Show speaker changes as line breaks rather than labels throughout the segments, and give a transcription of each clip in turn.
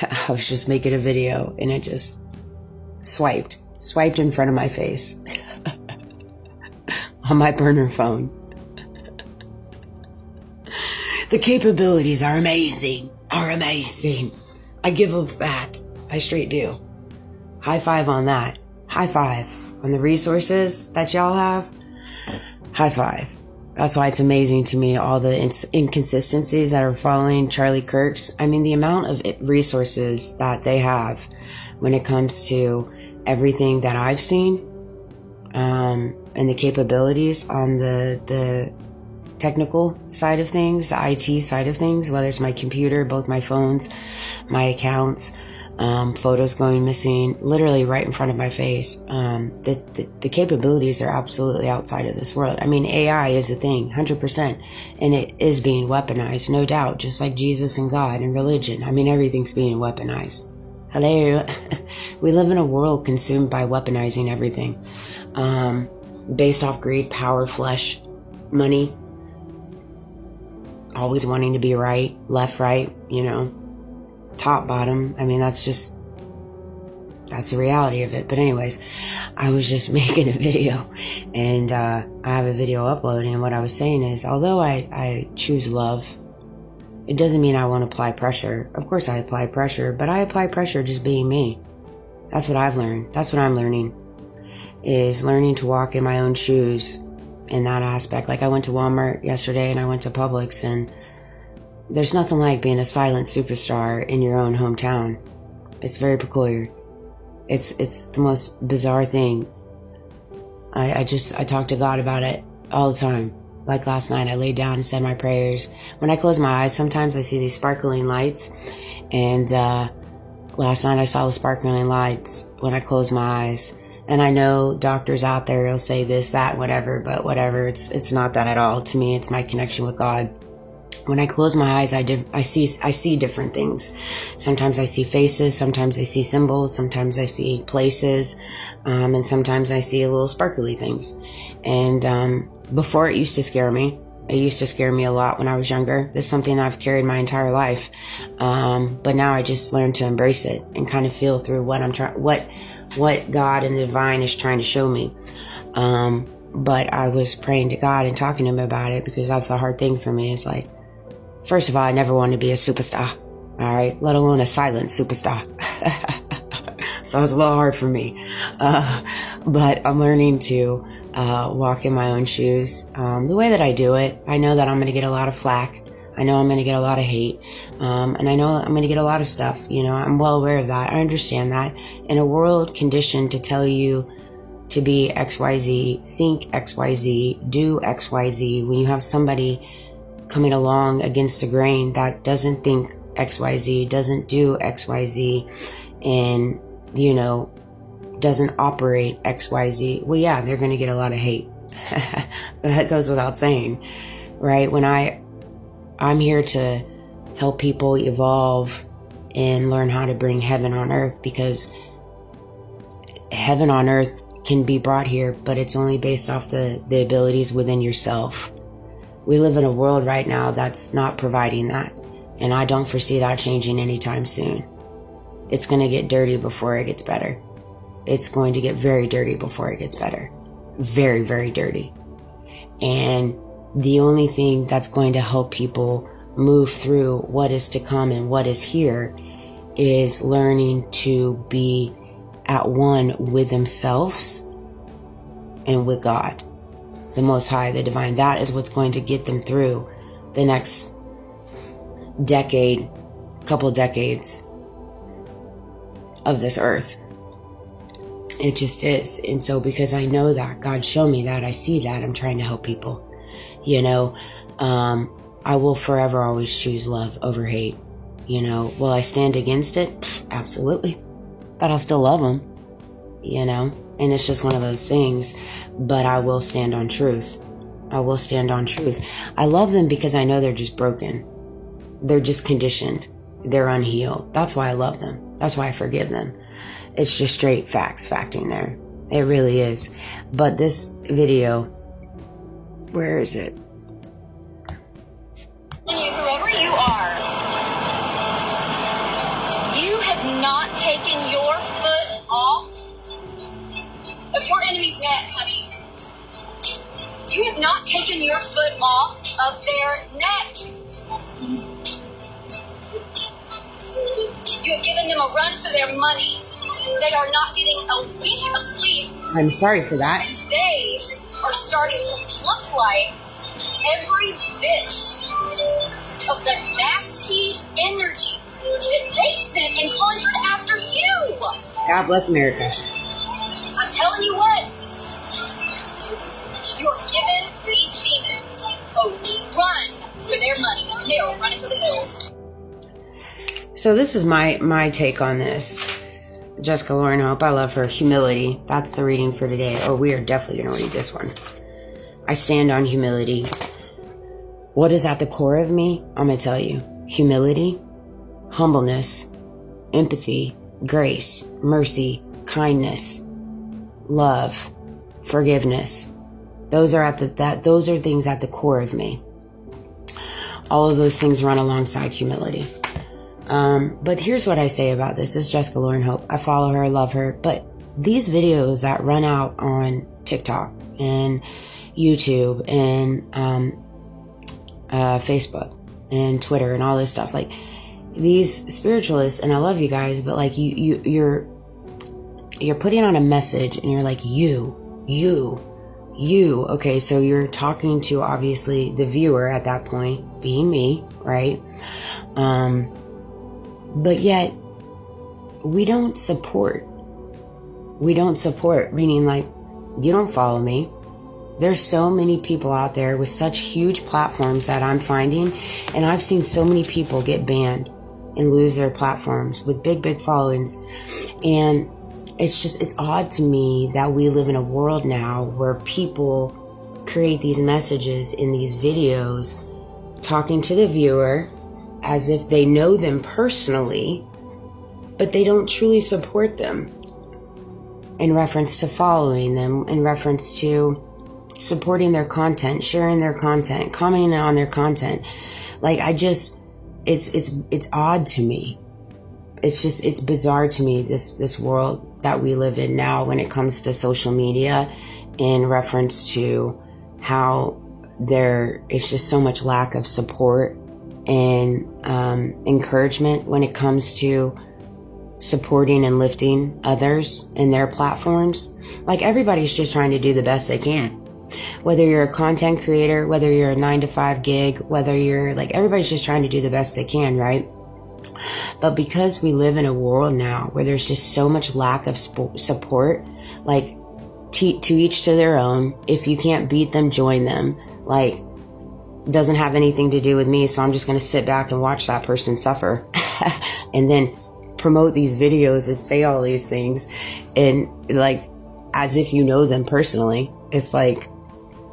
I was just making a video and it just swiped in front of my face on my burner phone. The capabilities are amazing, I give them that. I straight do. High five on that. High five on the resources that y'all have. High five. That's why it's amazing to me, all the inconsistencies that are following Charlie Kirk's. I mean, the amount of resources that they have when it comes to everything that I've seen, and the capabilities on the technical side of things, the IT side of things, whether it's my computer, both my phones, my accounts, photos going missing, literally right in front of my face. The capabilities are absolutely outside of this world. I mean, AI is a thing, 100%, and it is being weaponized, no doubt, just like Jesus and God and religion. I mean, everything's being weaponized. Hello. We live in a world consumed by weaponizing everything, based off greed, power, flesh, money, always wanting to be right, left, right, top, bottom. I mean, that's the reality of it. But anyways, I was just making a video, and I have a video uploading, and what I was saying is, although I choose love, it doesn't mean I won't apply pressure. Of course I apply pressure, but I apply pressure just being me. That's what I've learned. That's what I'm learning, is learning to walk in my own shoes in that aspect. Like, I went to Walmart yesterday and I went to Publix, and there's nothing like being a silent superstar in your own hometown. It's very peculiar. It's the most bizarre thing. I talk to God about it all the time. Like last night, I laid down and said my prayers. When I close my eyes, sometimes I see these sparkling lights. And last night I saw the sparkling lights when I closed my eyes. And I know doctors out there will say this, that, whatever, but whatever. It's not that at all. To me, it's my connection with God. When I close my eyes, I see different things. Sometimes I see faces, sometimes I see symbols, sometimes I see places, and sometimes I see little sparkly things. And before, it used to scare me. It used to scare me a lot when I was younger. This is something I've carried my entire life. But now I just learned to embrace it and kind of feel through what God and the divine is trying to show me. But I was praying to God and talking to him about it, because that's the hard thing for me. It's like, first of all, I never wanted to be a superstar, all right, let alone a silent superstar. So it's a little hard for me. But I'm learning to walk in my own shoes. The way that I do it, I know that I'm going to get a lot of flack. I know I'm going to get a lot of hate. And I know I'm going to get a lot of stuff. I'm well aware of that. I understand that. In a world conditioned to tell you to be XYZ, think XYZ, do XYZ, when you have somebody coming along against the grain that doesn't think XYZ, doesn't do XYZ, and, doesn't operate XYZ, well, yeah, they're going to get a lot of hate. That goes without saying, right? When I'm here to help people evolve and learn how to bring heaven on earth, because heaven on earth can be brought here, but it's only based off the abilities within yourself. We live in a world right now that's not providing that, and I don't foresee that changing anytime soon. It's going to get dirty before it gets better. It's going to get very dirty before it gets better. Very, very dirty. And the only thing that's going to help people move through what is to come and what is here is learning to be at one with themselves and with God, the Most High, the Divine. That is what's going to get them through the next decade, couple decades of this earth. It just is. And so, because I know that, God showed me that, I see that, I'm trying to help people. I will forever always choose love over hate. Will I stand against it? Absolutely. But I'll still love them, and it's just one of those things. But I will stand on truth. I will stand on truth. I love them because I know they're just broken. They're just conditioned. They're unhealed. That's why I love them. That's why I forgive them. It's just straight facting there. It really is. But this video, where is it?
Whoever you are, you have not taken your foot off of your enemy's neck, honey. You have not taken your foot off of their neck. You have given them a run for their money. They are not getting a wink of sleep.
I'm sorry for that.
And they are starting to look like every bit of the nasty energy that they sent and conjured after you.
God bless America.
I'm telling you what, you're giving these demons a run for their money. They are running for the hills.
So this is my take on this. Jessica Lauren Hope, I love her. Humility. That's the reading for today. Oh, we are definitely going to read this one. I stand on humility. What is at the core of me? I'm going to tell you. Humility, humbleness, empathy, grace, mercy, kindness, love, forgiveness. Those are those are things at the core of me. All of those things run alongside humility. But here's what I say about this. This is Jessica Lauren Hope. I follow her, I love her. But these videos that run out on TikTok and YouTube and Facebook and Twitter and all this stuff, like these spiritualists, and I love you guys, but like you're putting on a message and you're like, you. Okay, so you're talking to obviously the viewer at that point, being me, right? But yet we don't support, meaning like, you don't follow me. There's so many people out there with such huge platforms that I'm finding, and I've seen so many people get banned and lose their platforms with big followings. And it's odd to me that we live in a world now where people create these messages in these videos talking to the viewer as if they know them personally, but they don't truly support them in reference to following them, in reference to supporting their content, sharing their content, commenting on their content. Like, it's odd to me. It's bizarre to me, this world that we live in now when it comes to social media, in reference to how there is just so much lack of support and encouragement when it comes to supporting and lifting others in their platforms. Like, everybody's just trying to do the best they can. Whether you're a content creator, whether you're a 9-to-5 gig, whether you're like, everybody's just trying to do the best they can, right? But because we live in a world now where there's just so much lack of support, like, to each to their own. If you can't beat them, join them. Like, doesn't have anything to do with me, so I'm just going to sit back and watch that person suffer and then promote these videos and say all these things, and like, as if you know them personally. It's like,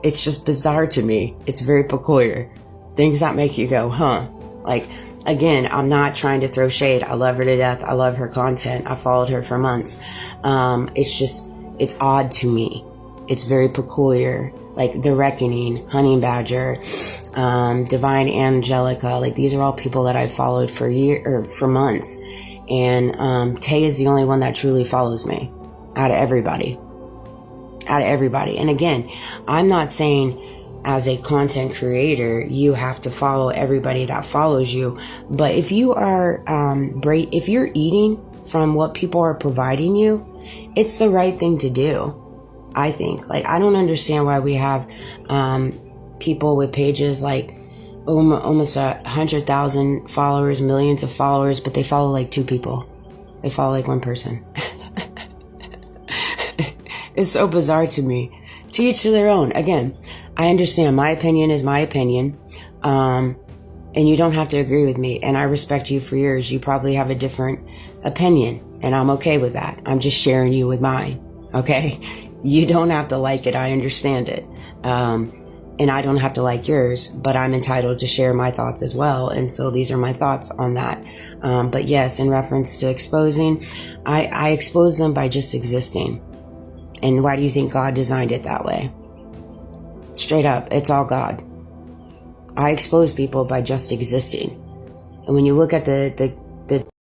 it's just bizarre to me. It's very peculiar. Things that make you go, huh? Like, again, I'm not trying to throw shade. I love her to death. I love her content. I followed her for months. It's odd to me. It's very peculiar. Like The Reckoning, Honey Badger, Divine Angelica. Like, these are all people that I've followed for months. And Tay is the only one that truly follows me out of everybody. And again, I'm not saying as a content creator, you have to follow everybody that follows you. But if you are, if you're eating from what people are providing you, it's the right thing to do, I think. Like, I don't understand why we have people with pages like almost 100,000 followers, millions of followers, but they follow like 2 people. They follow like 1 person. It's so bizarre to me. To each to their own. Again, I understand my opinion is my opinion. And you don't have to agree with me. And I respect you for yours. You probably have a different opinion, and I'm okay with that. I'm just sharing you with mine. Okay? You don't have to like it. I understand it. And I don't have to like yours, but I'm entitled to share my thoughts as well. And so these are my thoughts on that. But yes, in reference to exposing, I expose them by just existing. And why do you think God designed it that way? Straight up, it's all God. I expose people by just existing. And when you look at the